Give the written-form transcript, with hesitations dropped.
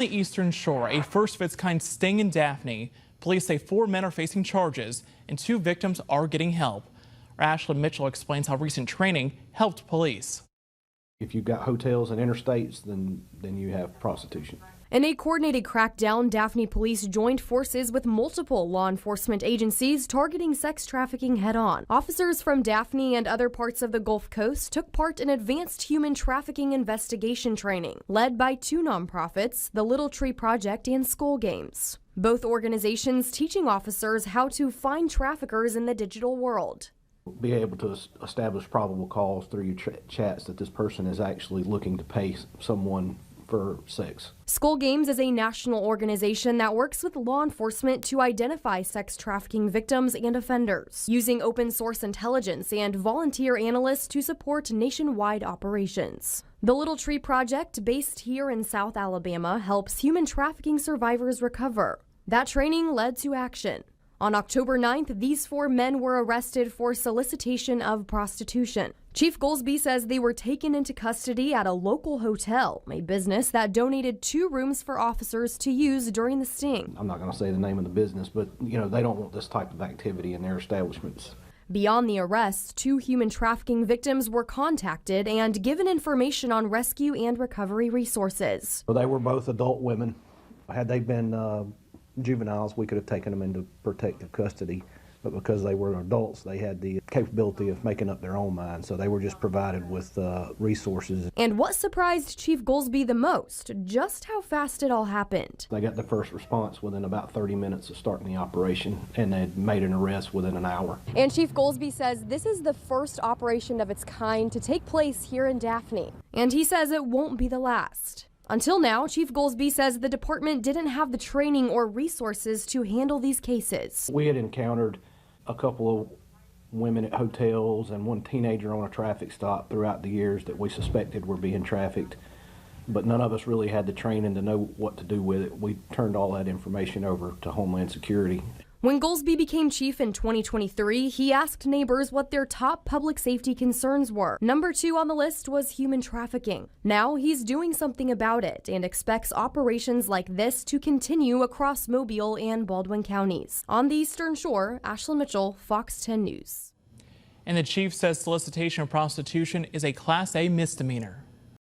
The Eastern Shore, a first of its kind sting in Daphne. Police say 4 men are facing charges and 2 victims are getting help. Ashley Mitchell explains how recent training helped police. If you've got hotels and interstates, then you have prostitution. In a coordinated crackdown, Daphne police joined forces with multiple law enforcement agencies targeting sex trafficking head-on. Officers from Daphne and other parts of the Gulf Coast took part in advanced human trafficking investigation training, led by 2 nonprofits, the Little Tree Project and Skull Games. Both organizations teaching officers how to find traffickers in the digital world. Be able to establish probable cause through your chats that this person is actually looking to pay someone for sex. Skull Games is a national organization that works with law enforcement to identify sex trafficking victims and offenders, using open source intelligence and volunteer analysts to support nationwide operations. The Little Tree Project, based here in South Alabama, helps human trafficking survivors recover. That training led to action. On October 9th, these 4 men were arrested for solicitation of prostitution. Chief Gulsby says they were taken into custody at a local hotel, a business that donated 2 rooms for officers to use during the sting. I'm not going to say the name of the business, but they don't want this type of activity in their establishments. Beyond the arrests, 2 human trafficking victims were contacted and given information on rescue and recovery resources. They were both adult women. Had they been juveniles, we could have taken them into protective custody, but because they were adults, they had the capability of making up their own mind, so they were just provided with resources. And what surprised Chief Gulsby the most, just how fast it all happened. They got the first response within about 30 minutes of starting the operation, and they made an arrest within an hour. And Chief Gulsby says this is the first operation of its kind to take place here in Daphne, and he says it won't be the last. Until now, Chief Gulsby says the department didn't have the training or resources to handle these cases. We had encountered a couple of women at hotels and 1 teenager on a traffic stop throughout the years that we suspected were being trafficked, but none of us really had the training to know what to do with it. We turned all that information over to Homeland Security. When Gulsby became chief in 2023, he asked neighbors what their top public safety concerns were. Number 2 on the list was human trafficking. Now he's doing something about it and expects operations like this to continue across Mobile and Baldwin counties. On the Eastern Shore, Ashley Mitchell, Fox 10 News. And the chief says solicitation of prostitution is a Class A misdemeanor.